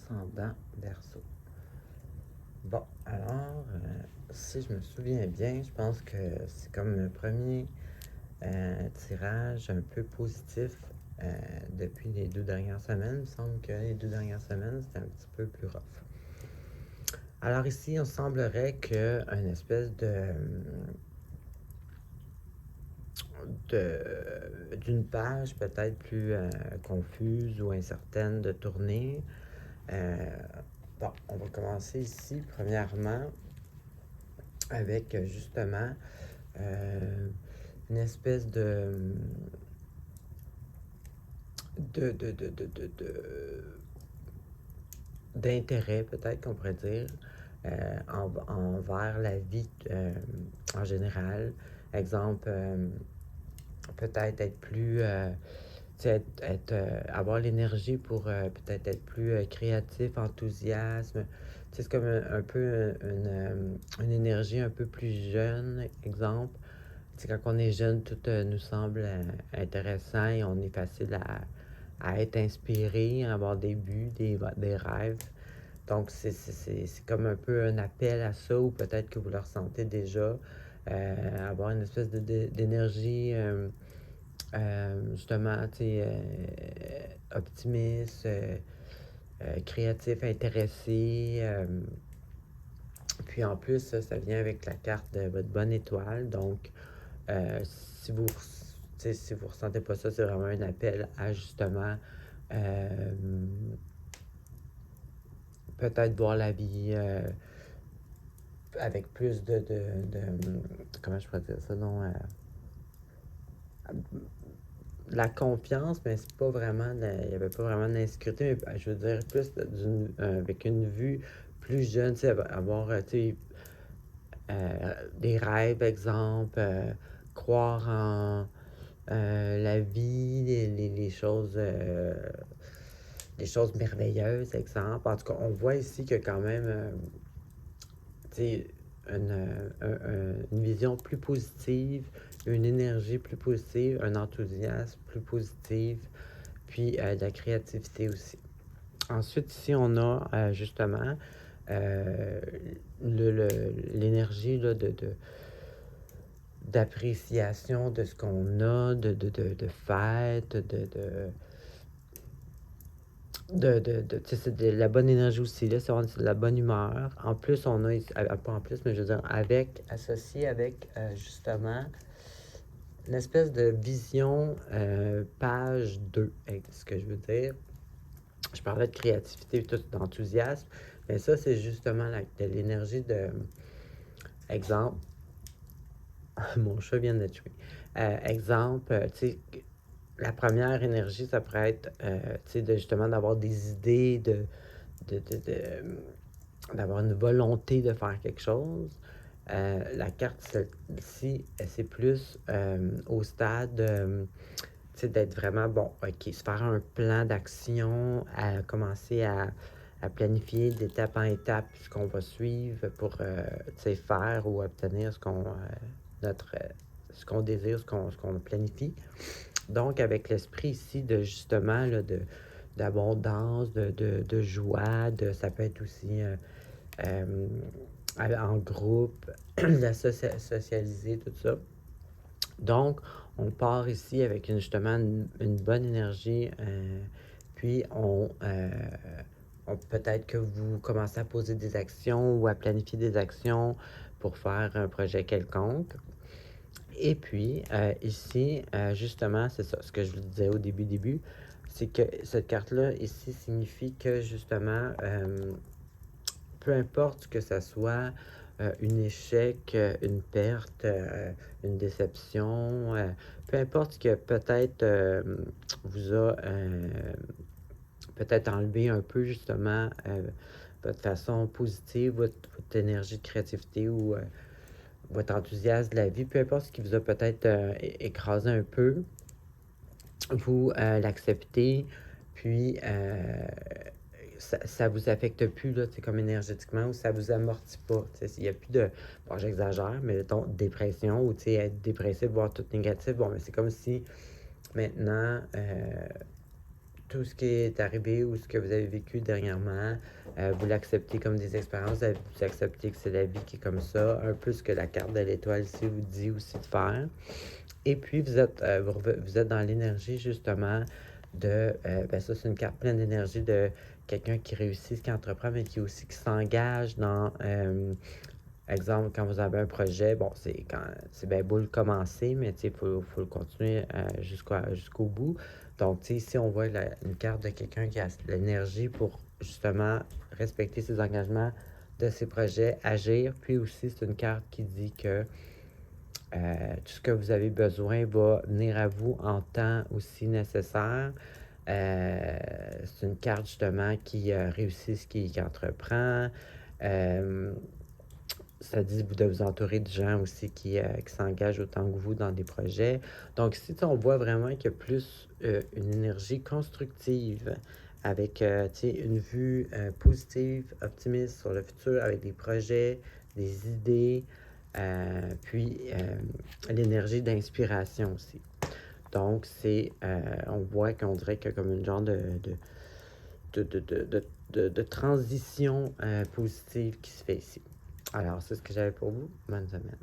ascendant Verseau. Bon, alors, si je me souviens bien, je pense que c'est comme le premier tirage un peu positif depuis les 2 dernières semaines. Il me semble que les 2 dernières semaines, c'était un petit peu plus rough. Alors ici, on semblerait qu'une espèce d'une page peut-être plus confuse ou incertaine de tourner. Bon, on va commencer ici, premièrement, avec justement une espèce de, de, de, de, de, de- d'intérêt, peut-être qu'on pourrait dire, envers la vie en général. Exemple, peut-être être plus, avoir l'énergie pour peut-être être plus créatif, enthousiasme. C'est comme un peu une énergie un peu plus jeune, exemple. Quand on est jeune, tout nous semble intéressant et on est facile à être inspiré, à avoir des buts, des rêves. Donc, c'est comme un peu un appel à ça, ou peut-être que vous le ressentez déjà, avoir une espèce d'énergie, justement, optimiste, créatif, intéressé. Puis en plus, ça vient avec la carte de votre bonne étoile. Donc, si vous si vous ressentez pas ça, c'est vraiment un appel à justement peut-être voir la vie avec plus comment je pourrais dire ça, non? La confiance, mais c'est pas vraiment, il n'y avait pas vraiment d'insécurité, mais je veux dire plus avec une vue plus jeune, tu sais, avoir, des rêves, exemple, croire en la vie, les choses merveilleuses, exemple. En tout cas, on voit ici que quand même, tu sais, une vision plus positive, une énergie plus positive, un enthousiasme plus positif, puis de la créativité aussi. Ensuite, ici, on a justement euh, l'énergie d'appréciation de ce qu'on a, de fête, c'est de la bonne énergie aussi, là, c'est de la bonne humeur. En plus, on a, pas en plus, mais je veux dire, associé avec justement une espèce de vision page 2, ce que je veux dire. Je parlais de créativité et tout, d'enthousiasme, mais ça, c'est justement de l'énergie de, exemple, mon chat vient de tuer. Exemple, tu sais, la première énergie, ça pourrait être, tu sais, justement d'avoir des idées, de, de, de, d'avoir une volonté de faire quelque chose. La carte, celle-ci, c'est plus au stade, tu sais, d'être vraiment, bon, OK, se faire un plan d'action, à commencer à planifier d'étape en étape ce qu'on va suivre pour, tu sais, faire ou obtenir notre, ce qu'on désire, ce qu'on planifie. Donc, avec l'esprit ici de justement, là, d'abondance, de joie, ça peut être aussi euh, en groupe, la socialiser, tout ça. Donc, on part ici avec justement une bonne énergie, puis peut-être que vous commencez à poser des actions ou à planifier des actions pour faire un projet quelconque. Et puis, ici, justement, c'est ça, ce que je vous disais au début, c'est que cette carte-là, ici, signifie que, justement, peu importe que ça soit un échec, une perte, une déception, peu importe ce que peut-être vous a peut-être enlevé un peu, justement, votre façon positive, votre énergie de créativité ou votre enthousiasme de la vie, peu importe ce qui vous a peut-être écrasé un peu, vous l'acceptez, puis ça vous affecte plus, là, comme énergétiquement, ou ça vous amortit pas. Il n'y a plus de, bon, j'exagère, mais mettons, dépression, ou être dépressif, voire tout négatif, bon, mais c'est comme si maintenant, tout ce qui est arrivé ou ce que vous avez vécu dernièrement, vous l'acceptez comme des expériences, vous acceptez que c'est la vie qui est comme ça, un peu ce que la carte de l'étoile ici vous dit aussi de faire. Et puis, vous êtes dans l'énergie, justement, ça, c'est une carte pleine d'énergie de quelqu'un qui réussit, qui entreprend, mais qui aussi qui s'engage dans, exemple, quand vous avez un projet, bon, c'est bien beau le commencer, mais il faut le continuer jusqu'au bout. Donc, tu sais, ici, on voit une carte de quelqu'un qui a l'énergie pour, justement, respecter ses engagements de ses projets, agir. Puis aussi, c'est une carte qui dit que tout ce que vous avez besoin va venir à vous en temps aussi nécessaire. C'est une carte justement qui réussit ce qui entreprend. Ça dit de vous entourer de gens aussi qui s'engagent autant que vous dans des projets. Donc ici, on voit vraiment qu'il y a plus une énergie constructive avec une vue positive, optimiste sur le futur, avec des projets, des idées, l'énergie d'inspiration aussi. Donc, on voit qu'on dirait qu'il y a comme une genre de transition positive qui se fait ici. Alors, c'est ce que j'avais pour vous. Bonne semaine.